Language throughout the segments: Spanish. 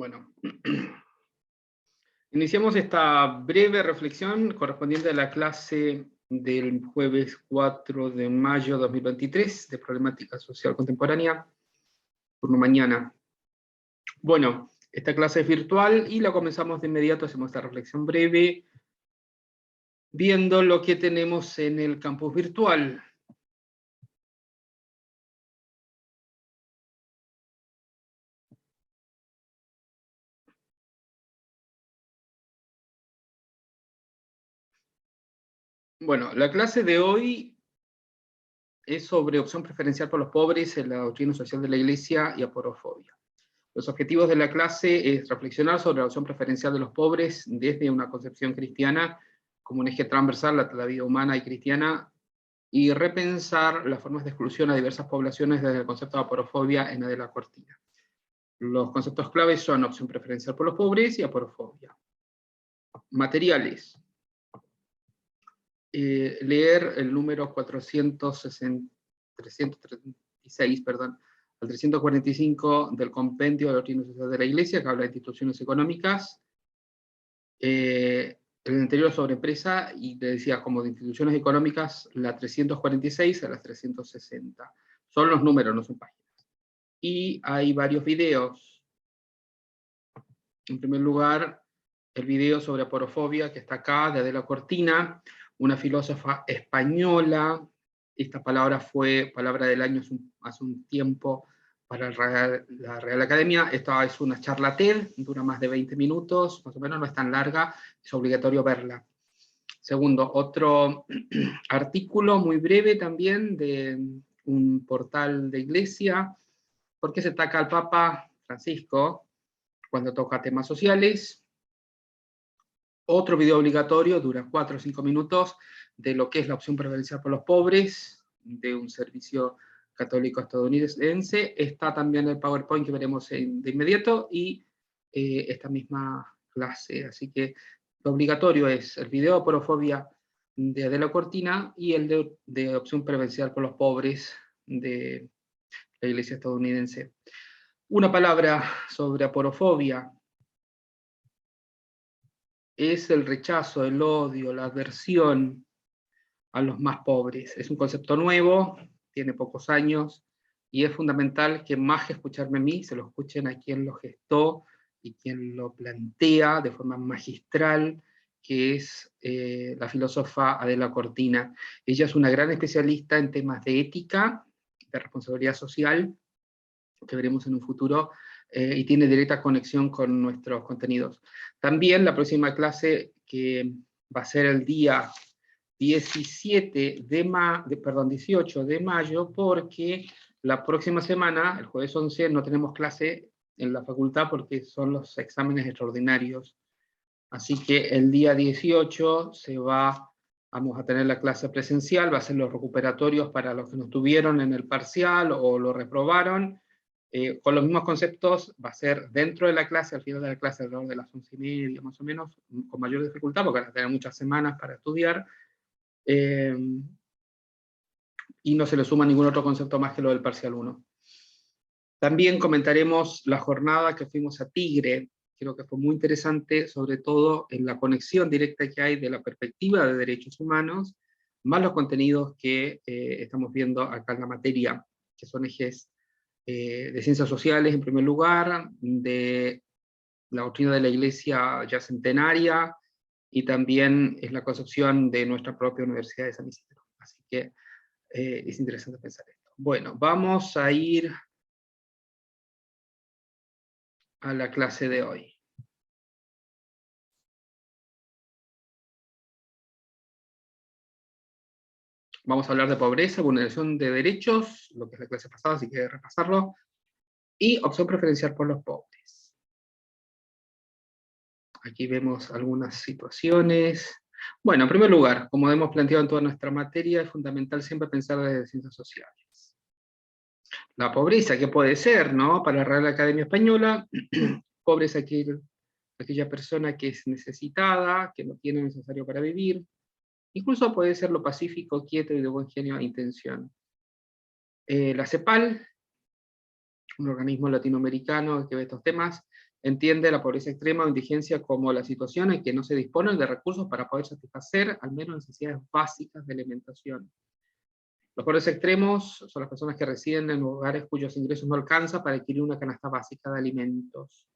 Bueno, iniciamos esta breve reflexión correspondiente a la clase del jueves 4 de mayo de 2023 de Problemática Social Contemporánea, turno mañana. Bueno, esta clase es virtual y la comenzamos de inmediato, hacemos esta reflexión breve, viendo lo que tenemos en el campus virtual. Bueno, la clase de hoy es sobre opción preferencial por los pobres en la doctrina social de la Iglesia y aporofobia. Los objetivos de la clase es reflexionar sobre la opción preferencial de los pobres desde una concepción cristiana como un eje transversal a la vida humana y cristiana, y repensar las formas de exclusión a diversas poblaciones desde el concepto de aporofobia en Adela Cortina. Los conceptos claves son opción preferencial por los pobres y aporofobia. Materiales. Leer el número 336, al 345 del Compendio de la Doctrina Social de la Iglesia, que habla de instituciones económicas. El anterior sobre empresa, y te decía como de instituciones económicas, la 346 a las 360. Son los números, no son páginas. Y hay varios videos. En primer lugar, el video sobre aporofobia, que está acá, de Adela Cortina, una filósofa española. Esta palabra fue palabra del año hace un tiempo para la Real Academia. Esta es una charla TED, dura más de 20 minutos, más o menos, no es tan larga, es obligatorio verla. Segundo, otro artículo muy breve también de un portal de iglesia, ¿por qué se ataca al Papa Francisco cuando toca temas sociales? Otro video obligatorio, dura 4 o 5 minutos, de lo que es la opción preferencial por los pobres, de un servicio católico estadounidense. Está también el PowerPoint que veremos de inmediato, y esta misma clase. Así que lo obligatorio es el video de aporofobia de Adela Cortina y el de opción preferencial por los pobres de la Iglesia estadounidense. Una palabra sobre aporofobia. Es el rechazo, el odio, la aversión a los más pobres. Es un concepto nuevo, tiene pocos años, y es fundamental que más que escucharme a mí, se lo escuchen a quien lo gestó y quien lo plantea de forma magistral, que es la filósofa Adela Cortina. Ella es una gran especialista en temas de ética, de responsabilidad social, que veremos en un futuro, y tiene directa conexión con nuestros contenidos. También la próxima clase, que va a ser el día 18 de mayo, porque la próxima semana, el jueves 11, no tenemos clase en la facultad porque son los exámenes extraordinarios. Así que el día 18 vamos a tener la clase presencial, va a ser los recuperatorios para los que no estuvieron en el parcial o lo reprobaron. Con los mismos conceptos, va a ser dentro de la clase, al final de la clase, alrededor de las 11:30 más o menos, con mayor dificultad, porque van a tener muchas semanas para estudiar, y no se le suma ningún otro concepto más que lo del parcial 1. También comentaremos la jornada que fuimos a Tigre. Creo que fue muy interesante, sobre todo en la conexión directa que hay de la perspectiva de derechos humanos, más los contenidos que estamos viendo acá en la materia, que son ejes de ciencias sociales en primer lugar, de la doctrina de la Iglesia ya centenaria, y también es la concepción de nuestra propia Universidad de San Isidro. Así que es interesante pensar esto. Bueno, vamos a ir a la clase de hoy. Vamos a hablar de pobreza, vulneración de derechos, lo que es la clase pasada, así que repasarlo, y opción preferencial por los pobres. Aquí vemos algunas situaciones. Bueno, en primer lugar, como hemos planteado en toda nuestra materia, es fundamental siempre pensar desde ciencias sociales. La pobreza, ¿qué puede ser, no? Para la Real Academia Española, pobreza es aquella persona que es necesitada, que no tiene lo necesario para vivir. Incluso puede ser lo pacífico, quieto y de buen genio e intención. La CEPAL, un organismo latinoamericano que ve estos temas, entiende la pobreza extrema o indigencia como la situación en que no se disponen de recursos para poder satisfacer al menos necesidades básicas de alimentación. Los pobres extremos son las personas que residen en lugares cuyos ingresos no alcanzan para adquirir una canasta básica de alimentos.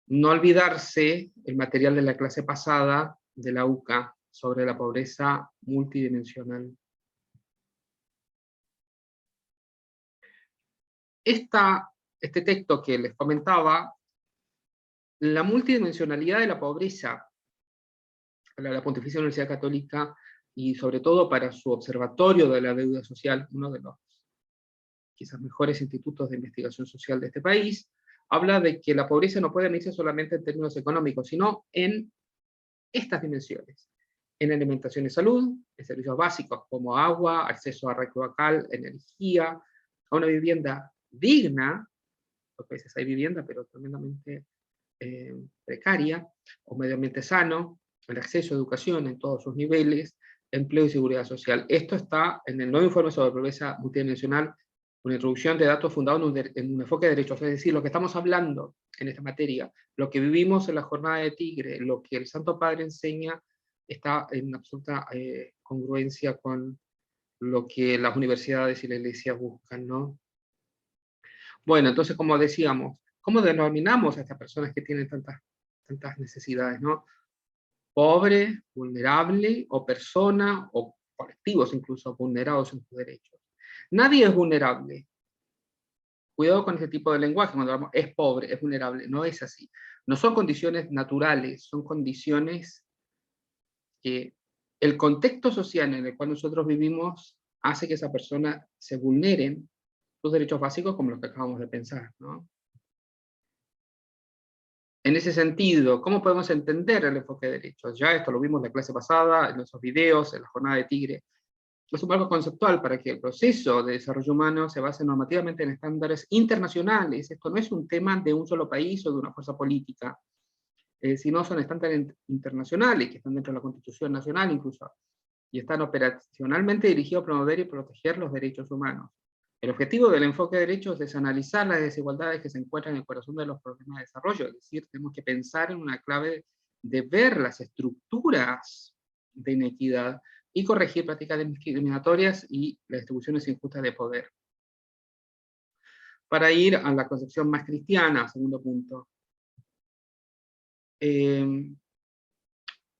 No olvidarse el material de la clase pasada de la UCA sobre la pobreza multidimensional. Este texto que les comentaba, la multidimensionalidad de la pobreza, para la Pontificia Universidad Católica, y sobre todo para su observatorio de la deuda social, uno de los quizás mejores institutos de investigación social de este país, habla de que la pobreza no puede medirse solamente en términos económicos, sino en estas dimensiones: en alimentación y salud, en servicios básicos como agua, acceso a red cloacal, energía, a una vivienda digna, porque a veces hay vivienda, pero tremendamente precaria, o medio ambiente sano, el acceso a educación en todos sus niveles, empleo y seguridad social. Esto está en el nuevo informe sobre pobreza multidimensional, una introducción de datos fundado en un enfoque de derechos, es decir, lo que estamos hablando en esta materia, lo que vivimos en la jornada de Tigre, lo que el Santo Padre enseña, está en absoluta congruencia con lo que las universidades y la iglesia buscan, ¿no? Bueno, entonces, como decíamos, ¿cómo denominamos a estas personas que tienen tantas necesidades, ¿no? Pobre, vulnerable, o persona, o colectivos incluso vulnerados en sus derechos. Nadie es vulnerable. Cuidado con este tipo de lenguaje, cuando hablamos es pobre, es vulnerable, no es así. No son condiciones naturales, son condiciones que el contexto social en el cual nosotros vivimos hace que esa persona se vulneren sus derechos básicos, como los que acabamos de pensar, ¿no? En ese sentido, ¿cómo podemos entender el enfoque de derechos? Ya esto lo vimos en la clase pasada, en esos videos, en la jornada de Tigre. Es un marco conceptual para que el proceso de desarrollo humano se base normativamente en estándares internacionales. Esto no es un tema de un solo país o de una fuerza política, sino son estándares internacionales que están dentro de la Constitución Nacional incluso, y están operacionalmente dirigidos a promover y proteger los derechos humanos. El objetivo del enfoque de derechos es analizar las desigualdades que se encuentran en el corazón de los problemas de desarrollo, es decir, tenemos que pensar en una clave de ver las estructuras de inequidad y corregir prácticas discriminatorias y las distribuciones injustas de poder. Para ir a la concepción más cristiana, segundo punto.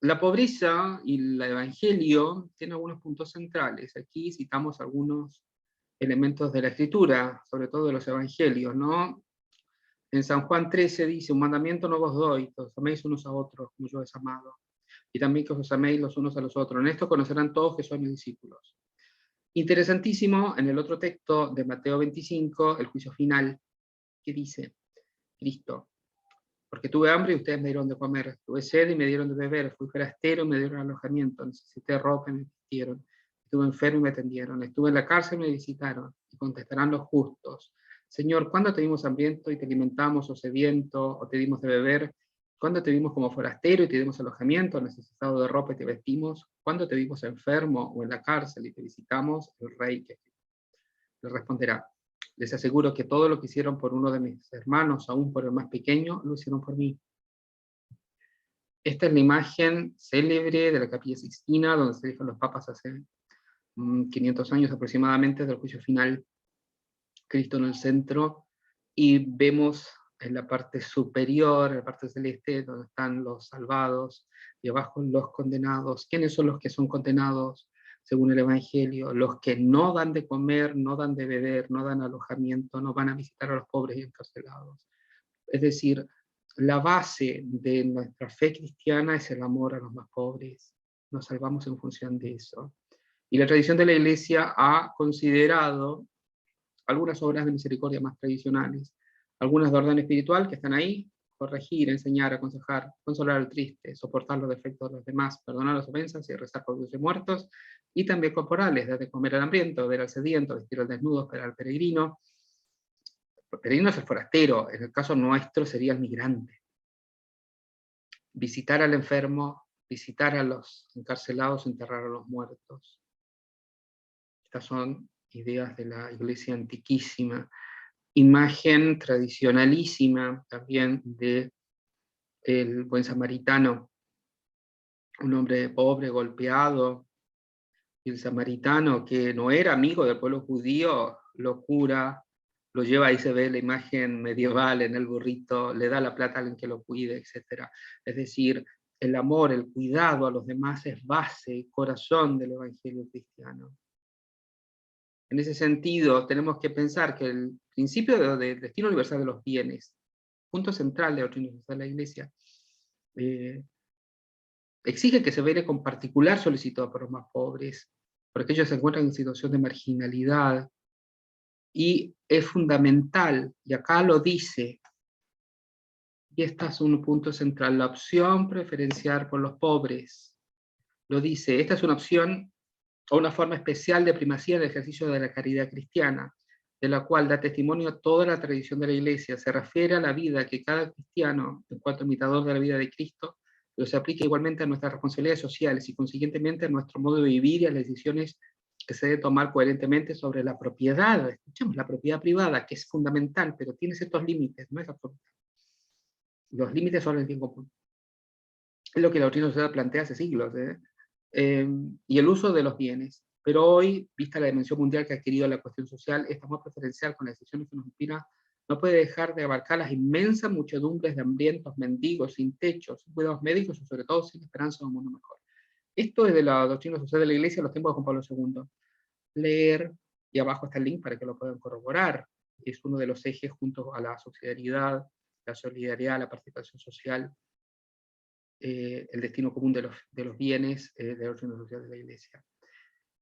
La pobreza y el Evangelio tienen algunos puntos centrales. Aquí citamos algunos elementos de la Escritura, sobre todo de los Evangelios, ¿no? En San Juan 13 dice: un mandamiento no os doy, que os améis unos a otros, como yo os he amado, y también que os améis los unos a los otros. En esto conocerán todos que sois mis discípulos. Interesantísimo, en el otro texto de Mateo 25, el juicio final, que dice Cristo: porque tuve hambre y ustedes me dieron de comer, tuve sed y me dieron de beber, fui forastero y me dieron alojamiento, necesité ropa y me vistieron, estuve enfermo y me atendieron, estuve en la cárcel y me visitaron, y contestarán los justos: Señor, ¿cuándo te vimos hambriento y te alimentamos, o sediento, o te dimos de beber? ¿Cuándo te vimos como forastero y te dimos alojamiento, necesitado de ropa y te vestimos? ¿Cuándo te vimos enfermo o en la cárcel y te visitamos? El rey que le responderá: les aseguro que todo lo que hicieron por uno de mis hermanos, aún por el más pequeño, lo hicieron por mí. Esta es la imagen célebre de la Capilla Sixtina, donde se eligen los papas hace 500 años aproximadamente, del juicio final, Cristo en el centro, y vemos en la parte superior, en la parte celeste, donde están los salvados, y abajo los condenados. ¿Quiénes son los que son condenados según el Evangelio? Los que no dan de comer, no dan de beber, no dan alojamiento, no van a visitar a los pobres y encarcelados. Es decir, la base de nuestra fe cristiana es el amor a los más pobres. Nos salvamos en función de eso. Y la tradición de la Iglesia ha considerado algunas obras de misericordia más tradicionales, algunas de orden espiritual que están ahí: corregir, enseñar, aconsejar, consolar al triste, soportar los defectos de los demás, perdonar las ofensas y rezar por los muertos, y también corporales, desde comer al hambriento, ver al sediento, vestir al desnudo, esperar al peregrino. El peregrino es el forastero, en el caso nuestro sería el migrante. Visitar al enfermo, visitar a los encarcelados, enterrar a los muertos. Estas son ideas de la Iglesia antiquísima. imagen tradicionalísima también de el buen samaritano, un hombre pobre, golpeado, y el samaritano, que no era amigo del pueblo judío, lo cura, lo lleva, ahí se ve la imagen medieval en el burrito, le da la plata a alguien que lo cuide, etc. Es decir, el amor, el cuidado a los demás es base, corazón del evangelio cristiano. En ese sentido, tenemos que pensar que el principio del destino universal de los bienes, punto central de la doctrina universal de la Iglesia, exige que se vele con particular solicitud por los más pobres, porque ellos se encuentran en situación de marginalidad, y es fundamental, y acá lo dice, y este es un punto central, la opción preferencial por los pobres. Lo dice, esta es una opción o una forma especial de primacía del ejercicio de la caridad cristiana, de la cual da testimonio toda la tradición de la Iglesia. Se refiere a la vida que cada cristiano, en cuanto imitador de la vida de Cristo, pero se aplica igualmente a nuestras responsabilidades sociales y consiguientemente a nuestro modo de vivir y a las decisiones que se debe tomar coherentemente sobre la propiedad. Escuchemos, la propiedad privada, que es fundamental, pero tiene ciertos límites, no es absoluta. Los límites son el bien común. Es lo que la doctrina social plantea hace siglos, y el uso de los bienes. Pero hoy, vista la dimensión mundial que ha adquirido la cuestión social, esta más preferencial con las decisiones que nos inspira, no puede dejar de abarcar las inmensas muchedumbres de hambrientos, mendigos, sin techos, sin cuidados médicos y sobre todo sin esperanza de un mundo mejor. Esto es de la doctrina social de la Iglesia en los tiempos de Juan Pablo II. Leer, y abajo está el link para que lo puedan corroborar, es uno de los ejes junto a la subsidiariedad, la solidaridad, la participación social, el destino común de los bienes de la doctrina social de la Iglesia.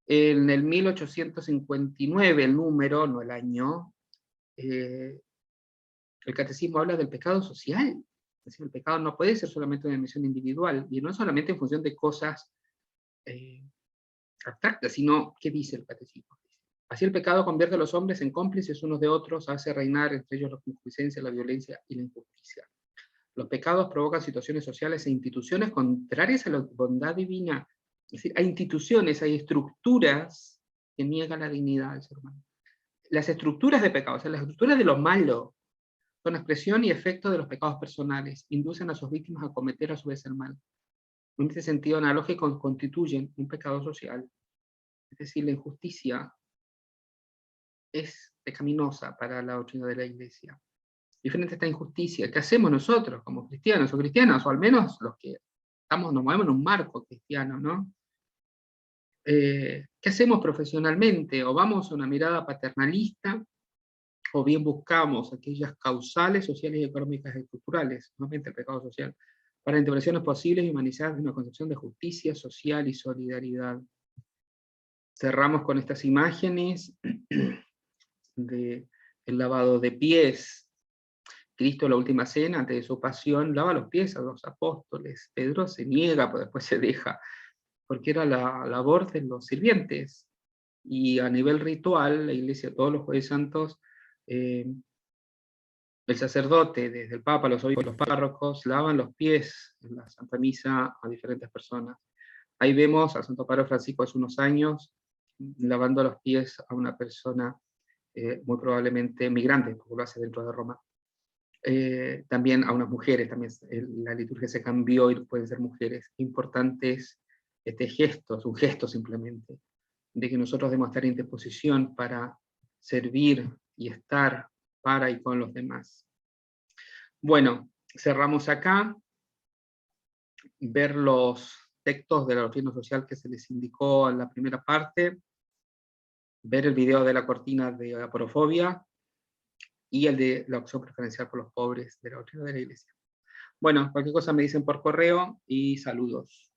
En el 1859, el número, no el año, el catecismo habla del pecado social. Es decir, el pecado no puede ser solamente una dimensión individual, y no solamente en función de cosas abstractas, sino, ¿qué dice el catecismo? Así el pecado convierte a los hombres en cómplices unos de otros, hace reinar entre ellos la concupiscencia, la violencia y la injusticia. Los pecados provocan situaciones sociales e instituciones contrarias a la bondad divina. Es decir, hay instituciones, hay estructuras que niegan la dignidad del ser humano. Las estructuras de pecado, o sea, las estructuras de lo malo, son expresión y efecto de los pecados personales, inducen a sus víctimas a cometer a su vez el mal. En este sentido analógico constituyen un pecado social. Es decir, la injusticia es pecaminosa para la doctrina de la Iglesia. Diferente a esta injusticia, ¿qué hacemos nosotros como cristianos o cristianas, o al menos los que nos movemos en un marco cristiano, ¿no? ¿Qué hacemos profesionalmente? O vamos a una mirada paternalista, o bien buscamos aquellas causales sociales y económicas y culturales, nuevamente el pecado social, para intervenciones posibles y humanizadas de una concepción de justicia social y solidaridad. Cerramos con estas imágenes del lavado de pies. Cristo en la última cena, antes de su pasión, lava los pies a los apóstoles. Pedro se niega, pero después se deja, porque era la labor de los sirvientes. Y a nivel ritual, la Iglesia, todos los jueves santos, el sacerdote, desde el Papa, los obispos, los párrocos, lavan los pies en la Santa Misa a diferentes personas. Ahí vemos al Santo Padre Francisco hace unos años, lavando los pies a una persona muy probablemente migrante, porque lo hace dentro de Roma. También a unas mujeres, también la liturgia se cambió y pueden ser mujeres. Importante es este gesto, es un gesto simplemente, de que nosotros debemos estar en disposición para servir y estar para y con los demás. Bueno, cerramos acá. Ver los textos de la doctrina social que se les indicó en la primera parte, ver el video de la cortina de aporofobia, y el de la opción preferencial por los pobres de la doctrina de la Iglesia. Bueno, cualquier cosa me dicen por correo y saludos.